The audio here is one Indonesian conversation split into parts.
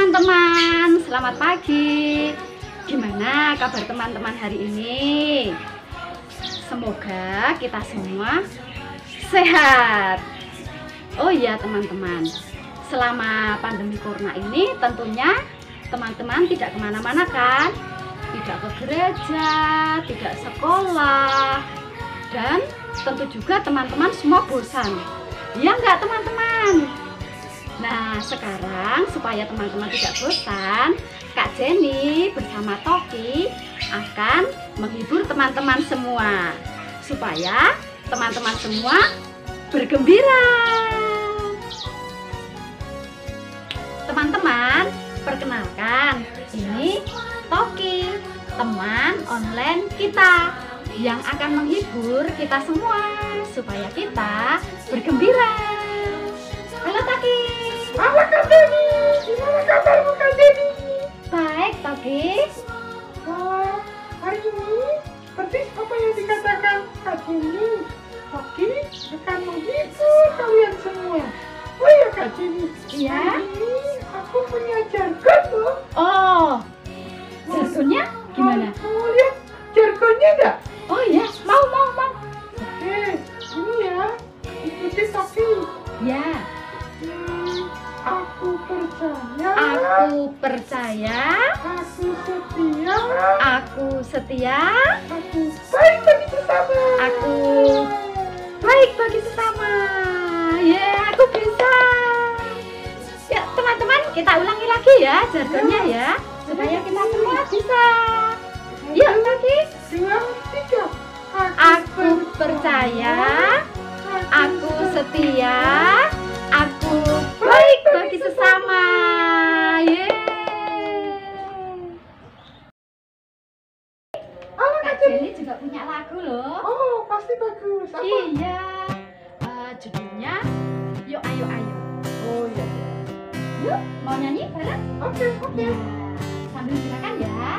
teman-teman, selamat pagi. Gimana kabar teman-teman hari ini? Semoga kita semua sehat. Oh iya teman-teman, selama pandemi corona ini tentunya teman-teman tidak kemana-mana kan? Tidak ke gereja, tidak sekolah, dan tentu juga teman-teman semua bosan. Ya enggak teman-teman? Nah sekarang supaya teman-teman tidak bosan, Kak Jenny bersama Toki akan menghibur teman-teman semua supaya teman-teman semua bergembira. Teman-teman, perkenalkan, ini Toki, teman online kita yang akan menghibur kita semua supaya kita bergembira. Halo Toki. Halo Kak Jenny, gimana kabarmu Kak Jenny? Baik Toki. Wah, hari ini seperti apa yang dikatakan Kak Jenny, Toki akan menghibur kalian semua. Oh iya Kak Jenny, Iya. hari ini aku punya jargon loh. Oh, jargonnya gimana? Mau lihat jargonnya enggak? Oh iya, mau. Oke, ini ya, ikuti Toki. Ya, Aku percaya. aku percaya, Aku setia. aku setia, Aku baik bagi sesama. aku baik bagi sesama. Ya, aku bisa. Ya, teman-teman, kita ulangi lagi ya jargonnya ya, supaya kita semua bisa. Yuk, lagi. 2, 3. Aku percaya, aku setia, aku baik bagi sesama. Yeay. Halo Kak Kak Jenny. Jenny juga punya lagu loh. Oh, pasti bagus. Apa? Iya. Judulnya Yuk Ayo Ayo. Oh iya. Yuk, mau nyanyi bareng? Oke. Ya. Sambil silakan ya. Ya.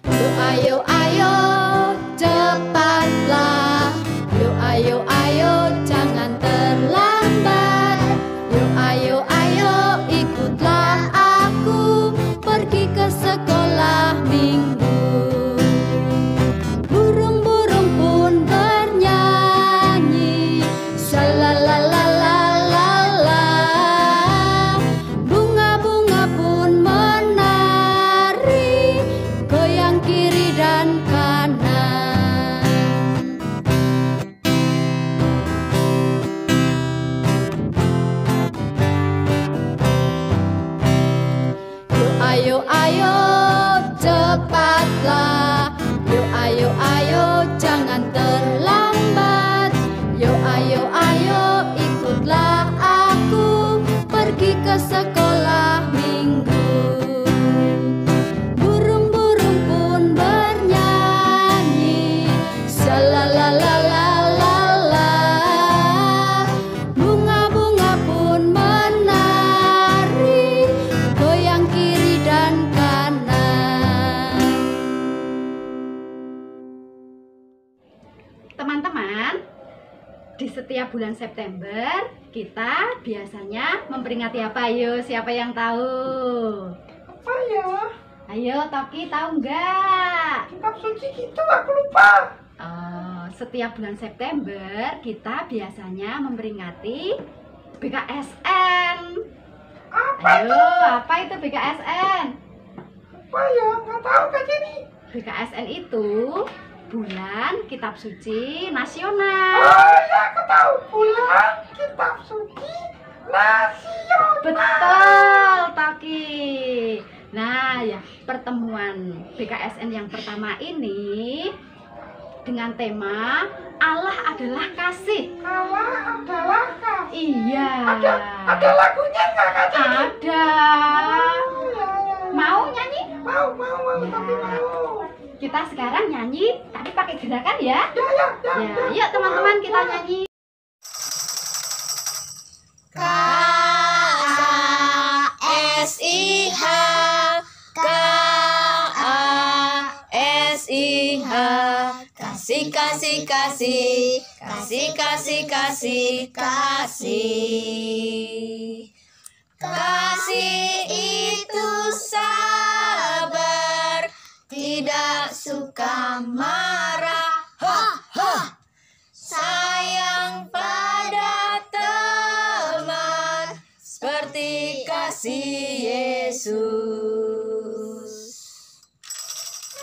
Yuk ayo ayo cepatlah. Yuk ayo ayo jangan terlambat. Yuk ayo ayo ikutlah aku pergi ke sekolah minggu. Burung-burung pun bernyanyi, salalalalala. Bunga-bunga pun menari, goyang kiri dan kanan. Yuk ayo ayo cepatlah. Yuk ayo ayo jangan terlambat. Yuk ayo ayo ikutlah aku pergi ke sekolah minggu. Burung-burung pun bernyanyi, salalalalala. Bunga-bunga pun menari, goyang kiri dan kanan. Teman-teman, di setiap bulan September kita biasanya memperingati apa? Ayo, siapa yang tahu? Apa ya? Ayo, Toki tahu nggak? Kitab suci gitu aku lupa. Setiap bulan September kita biasanya memperingati BKSN. Apa Ayo, itu? apa itu BKSN? Apa ya? Nggak tahu Kak Jenny. BKSN itu bulan kitab suci nasional. Oh ya, aku tahu. Bulan kitab suci nasional. Betul, Toki. Nah, ya, pertemuan BKSN yang pertama ini dengan tema Allah adalah kasih. Allah adalah kasih. Iya. Ada lagunya nggak Kak Jenny? Ada. Oh, ya. Mau nyanyi? Mau, Ya. tapi mau. Kita sekarang nyanyi, tapi pakai gerakan ya. Ya. Ya, yuk teman-teman kita nyanyi. K-A-S-I-H, Kasih, kasih, kasih, kasih, kasih, kasih, kasih. Kasih itu sabar, tidak suka marah. Ha, ha. Sayang pada teman, seperti kasih Yesus.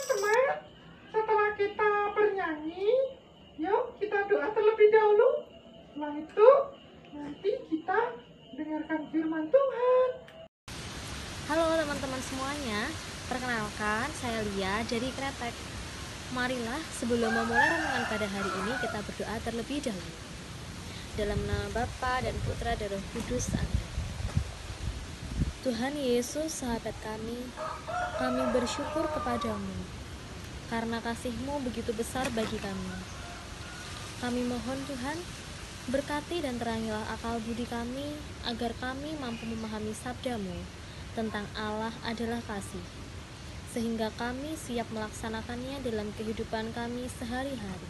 Teman, setelah kita bernyanyi, yuk kita doa terlebih dahulu. Setelah itu, nanti kita dengarkan firman Tuhan. Halo teman-teman semuanya, perkenalkan saya Lia dari Kretek. Marilah sebelum memulai renungan pada hari ini kita berdoa terlebih dahulu. Dalam nama Bapa dan Putra dan Roh Kudus, amin. Tuhan Yesus, sahabat kami bersyukur kepadamu karena kasih-Mu begitu besar bagi kami. Kami mohon Tuhan, berkati dan terangilah akal budi kami agar kami mampu memahami sabda-Mu tentang Allah adalah kasih, sehingga kami siap melaksanakannya dalam kehidupan kami sehari-hari.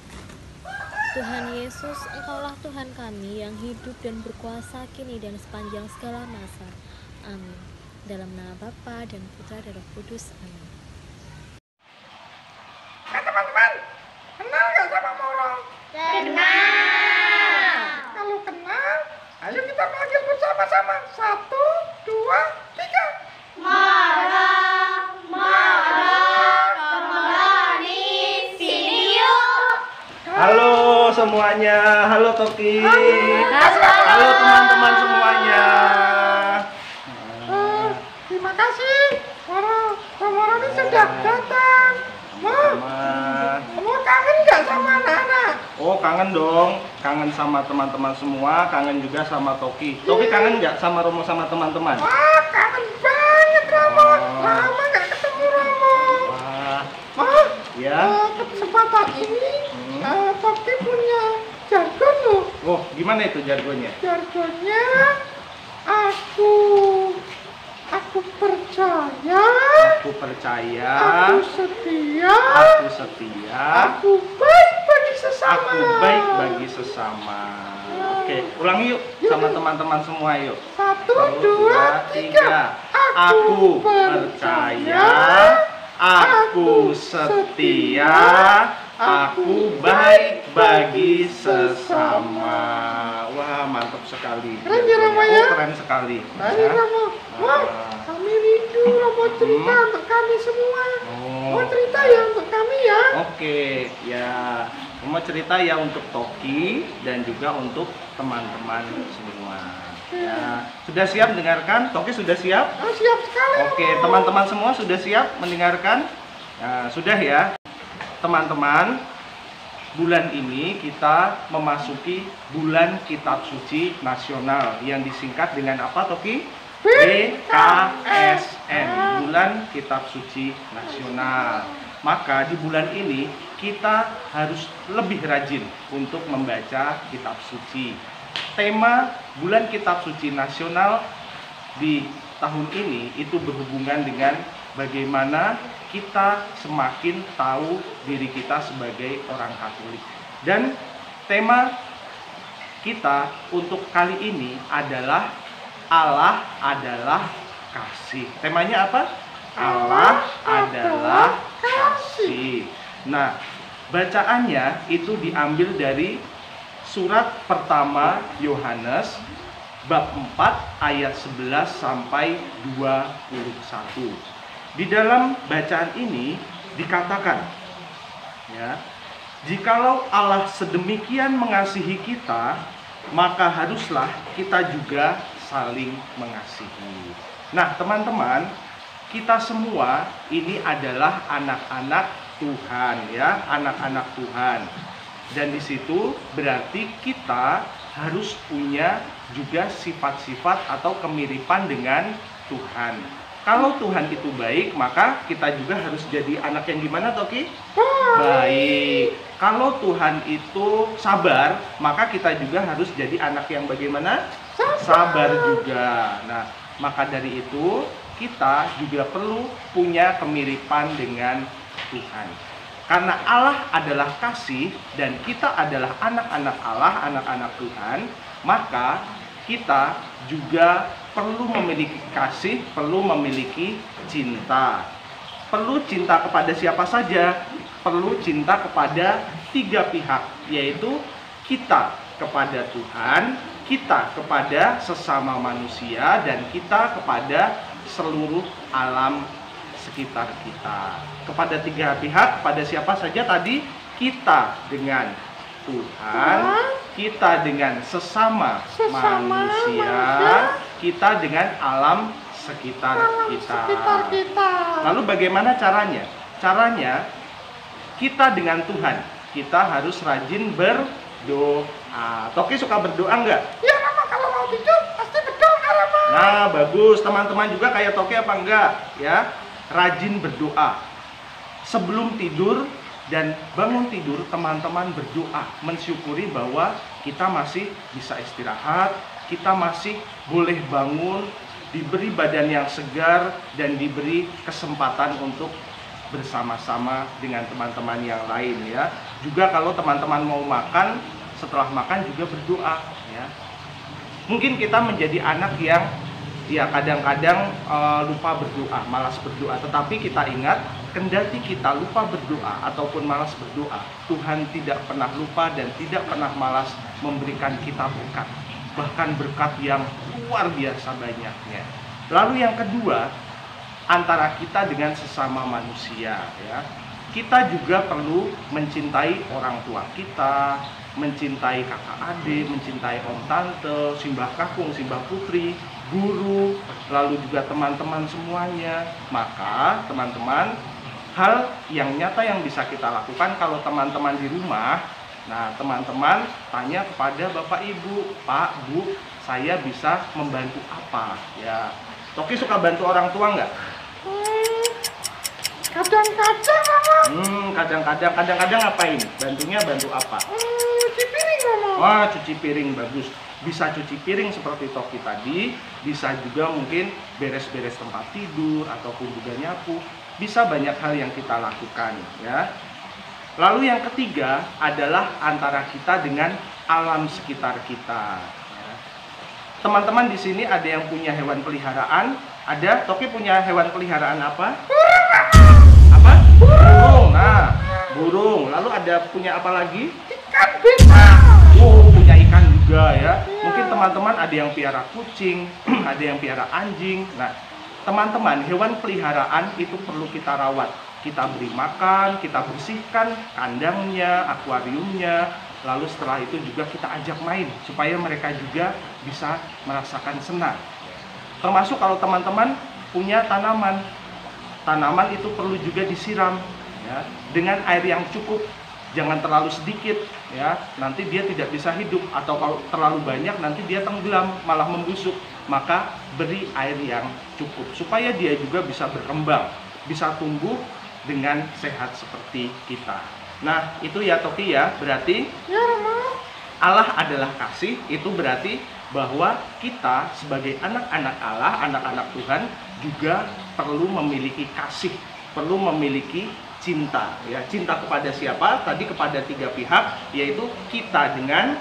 Tuhan Yesus, Engkaulah Tuhan kami yang hidup dan berkuasa kini dan sepanjang segala masa. Amin. Dalam nama Bapa dan Putra dan Roh Kudus. Amin. Teman-teman, kenal gak sama Moro? Kenal. Kalau kenal, ayo kita panggil bersama-sama. 1, 2, 3. Moro, di sini yuk. Halo semuanya, halo Toki. Halo teman-teman semuanya. Terima kasih, Moro. Moro ini sudah datang. Mau kangen nggak sama anak-anak? Oh kangen dong, kangen sama teman-teman semua, kangen juga sama Toki. Toki kangen nggak sama Romo sama teman-teman? Wah, kangen banget Romo. Lama nggak ketemu Romo. Wah, Wah, ya. kesempatan ini Toki punya jargon loh. Oh gimana itu jargonnya? Jargonnya aku percaya, Aku percaya, aku setia, aku baik bagi sesama. aku baik bagi sesama. Oke, ulangi yuk sama teman-teman semua yuk. 1, 2, 3. Aku percaya, aku setia, aku baik bagi sesama. Wah, mantap sekali. Keren ya, Romo, ya? Oh, keren sekali. Tadi Romo, wah, kami rindu Romo cerita untuk kami semua. Oh. Mau cerita ya untuk kami ya? Oke, ya. Mau cerita ya untuk Toki dan juga untuk teman-teman semua. Ya, sudah siap mendengarkan? Toki sudah siap? Oh, siap sekali. Oke, teman-teman semua sudah siap mendengarkan? Nah, sudah ya. Teman-teman, bulan ini kita memasuki bulan Kitab Suci Nasional yang disingkat dengan apa, Toki? BKSN, Bulan Kitab Suci Nasional. Maka di bulan ini kita harus lebih rajin untuk membaca kitab suci. Tema bulan Kitab Suci Nasional di tahun ini itu berhubungan dengan bagaimana kita semakin tahu diri kita sebagai orang Katolik. Dan tema kita untuk kali ini adalah Allah adalah kasih. Temanya apa? Allah adalah kasih. Nah, bacaannya itu diambil dari surat pertama Yohanes bab 4 ayat 11 sampai 21. Di dalam bacaan ini dikatakan, ya, jikalau Allah sedemikian mengasihi kita, maka haruslah kita juga saling mengasihi. Nah, teman-teman, kita semua ini adalah anak-anak Tuhan, ya, anak-anak Tuhan. Dan di situ berarti kita harus punya juga sifat-sifat atau kemiripan dengan Tuhan. Kalau Tuhan itu baik, maka kita juga harus jadi anak yang gimana, Toki? Baik. Kalau Tuhan itu sabar, maka kita juga harus jadi anak yang bagaimana? Sabar juga. Nah, maka dari itu kita juga perlu punya kemiripan dengan Tuhan. Karena Allah adalah kasih dan kita adalah anak-anak Allah, anak-anak Tuhan, maka kita juga perlu memiliki kasih, perlu memiliki cinta. Perlu cinta kepada siapa saja? Perlu cinta kepada tiga pihak, yaitu kita kepada Tuhan, kita kepada sesama manusia, dan kita kepada seluruh alam sekitar kita. Kepada tiga pihak, pada siapa saja tadi? Kita dengan Tuhan, kita dengan sesama manusia, kita dengan alam sekitar kita. Lalu bagaimana caranya? Caranya kita dengan Tuhan, kita harus rajin berdoa. Toki suka berdoa enggak? Ya Rama, kalau mau tidur pasti berdoa Rama. Nah, bagus. Teman-teman juga kayak Toki apa enggak? Ya, rajin berdoa. Sebelum tidur dan bangun tidur, teman-teman berdoa, mensyukuri bahwa kita masih bisa istirahat, kita masih boleh bangun, diberi badan yang segar, dan diberi kesempatan untuk bersama-sama dengan teman-teman yang lain ya. Juga kalau teman-teman mau makan, setelah makan juga berdoa ya. Mungkin kita menjadi anak yang ya kadang-kadang lupa berdoa, malas berdoa, tetapi kita ingat, kendati kita lupa berdoa ataupun malas berdoa, Tuhan tidak pernah lupa dan tidak pernah malas memberikan kita berkat, bahkan berkat yang luar biasa banyaknya. Lalu yang kedua, antara kita dengan sesama manusia ya, kita juga perlu mencintai orang tua kita, mencintai kakak adik, mencintai om tante, simbah kakung, simbah putri, guru, lalu juga teman-teman semuanya. Maka teman-teman, hal yang nyata yang bisa kita lakukan kalau teman-teman di rumah, nah teman-teman tanya kepada bapak ibu, Pak, Bu, saya bisa membantu apa ya. Toki suka bantu orang tua nggak? Kadang-kadang Rama. Kadang-kadang ngapain? Bantunya bantu apa? Cuci piring Rama. Wah, cuci piring, bagus. Bisa cuci piring seperti Toki tadi, bisa juga mungkin beres-beres tempat tidur ataupun juga nyapu. Bisa banyak hal yang kita lakukan ya. Lalu yang ketiga adalah antara kita dengan alam sekitar kita. Ya. Teman-teman di sini ada yang punya hewan peliharaan? Ada? Toki punya hewan peliharaan apa? Apa? Burung. Nah, burung. Lalu ada punya apa lagi? Ikan beta. Oh, punya ikan juga ya. Mungkin teman-teman ada yang piara kucing, ada yang piara anjing. Nah, teman-teman, hewan peliharaan itu perlu kita rawat. Kita beri makan, kita bersihkan kandangnya, akuariumnya. Lalu setelah itu juga kita ajak main supaya mereka juga bisa merasakan senang. Termasuk kalau teman-teman punya tanaman. Tanaman itu perlu juga disiram ya, dengan air yang cukup. Jangan terlalu sedikit ya, nanti dia tidak bisa hidup, atau kalau terlalu banyak nanti dia tenggelam, malah membusuk. Maka beri air yang cukup supaya dia juga bisa berkembang, bisa tumbuh dengan sehat seperti kita. Nah, itu ya Toki ya, berarti Ya Rama. Allah adalah kasih, itu berarti bahwa kita sebagai anak-anak Allah, anak-anak Tuhan juga perlu memiliki kasih, perlu memiliki cinta ya. Cinta kepada siapa? Tadi kepada tiga pihak, yaitu kita dengan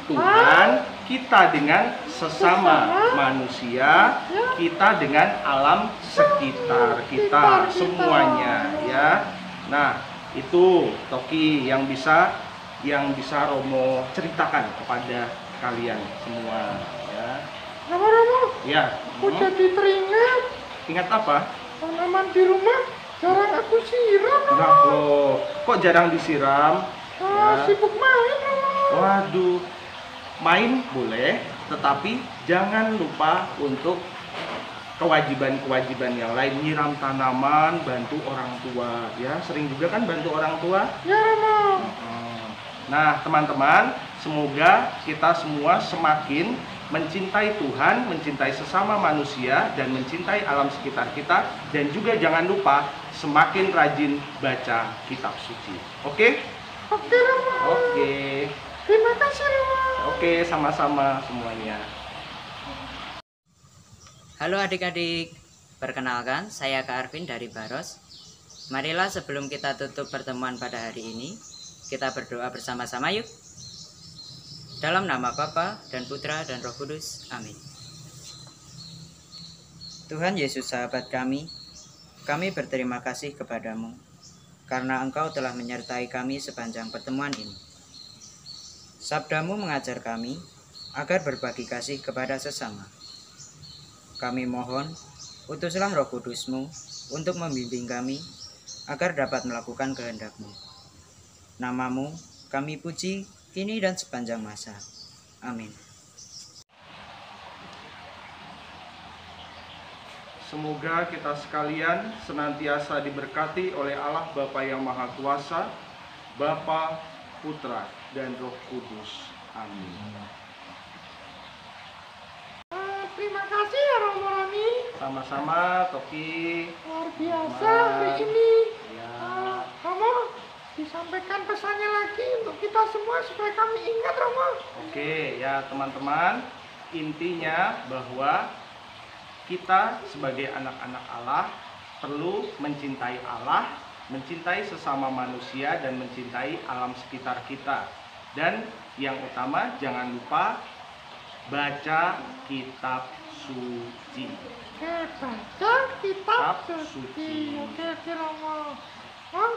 Tuhan, kita dengan sesama manusia, kita dengan alam sekitar kita semuanya ya. Nah, itu Toki yang bisa Romo ceritakan kepada kalian semua ya. Rama. Ya. Aku jadi teringat. Ingat apa? Tanaman di rumah jarang aku siram Rama. Enggak loh. Kok jarang disiram? Ya. Sibuk main Rama. Waduh. Main boleh, tetapi jangan lupa untuk kewajiban-kewajiban yang lain, nyiram tanaman, bantu orang tua ya. Sering juga kan bantu orang tua? Ya Rama. Nah, teman-teman, semoga kita semua semakin mencintai Tuhan, mencintai sesama manusia, dan mencintai alam sekitar kita. Dan juga jangan lupa semakin rajin baca kitab suci. Oke? Oke Rama. Oke. Terima kasih Rama. Oke, sama-sama semuanya. Halo adik-adik, perkenalkan saya Kak Arvin dari Baros. Marilah sebelum kita tutup pertemuan pada hari ini, kita berdoa bersama-sama yuk. Dalam nama Bapa dan Putra dan Roh Kudus. Amin. Tuhan Yesus sahabat kami berterima kasih kepadamu karena Engkau telah menyertai kami sepanjang pertemuan ini. Sabdamu mengajar kami agar berbagi kasih kepada sesama. Kami mohon, utuslah Roh Kudus-Mu untuk membimbing kami agar dapat melakukan kehendak-Mu. Namamu kami puji kini dan sepanjang masa. Amin. Semoga kita sekalian senantiasa diberkati oleh Allah Bapa yang Maha Kuasa, Bapa, Putra, dan Roh Kudus. Amin. Terima kasih ya Romo Roni. Sama-sama, Toki. Luar biasa hari ini. Ya. Romo, disampaikan pesannya lagi untuk kita semua supaya kami ingat, Romo. Oke, ya teman-teman. Intinya bahwa kita sebagai anak-anak Allah perlu mencintai Allah, mencintai sesama manusia, dan mencintai alam sekitar kita. Dan yang utama, jangan lupa baca kitab suci. Oke, baca kitab Kitab suci. suci. Oke, Romo. Oh,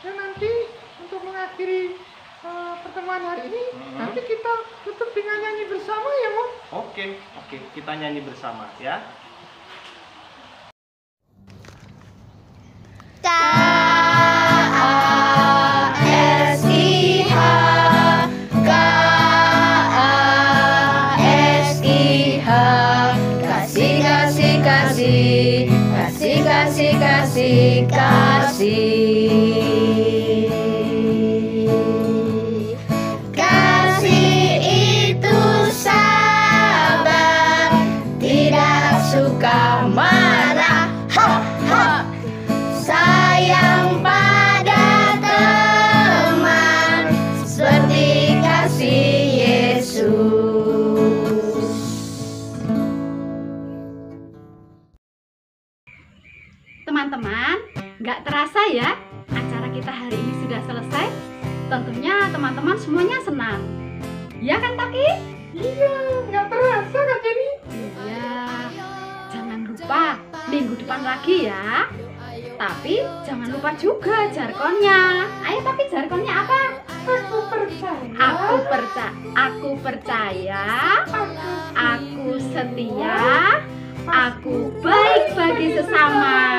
dan nanti untuk mengakhiri pertemuan hari ini, nanti kita tutup dengan nyanyi bersama ya, Mo. Oke, kita nyanyi bersama ya. Kasih itu sabar, tidak suka marah, sayang pada teman, seperti kasih Yesus. Teman-teman, nggak terasa ya, acara kita hari ini sudah selesai. Tentunya teman-teman semuanya senang. Ya kan, Toki? Iya, nggak terasa Kak Jenny. Iya. Jangan lupa minggu depan lagi ya. Tapi jangan lupa juga jargonnya. Ayo, Toki, jargonnya apa? Aku percaya. Aku percaya. Aku setia. Aku baik bagi sesama.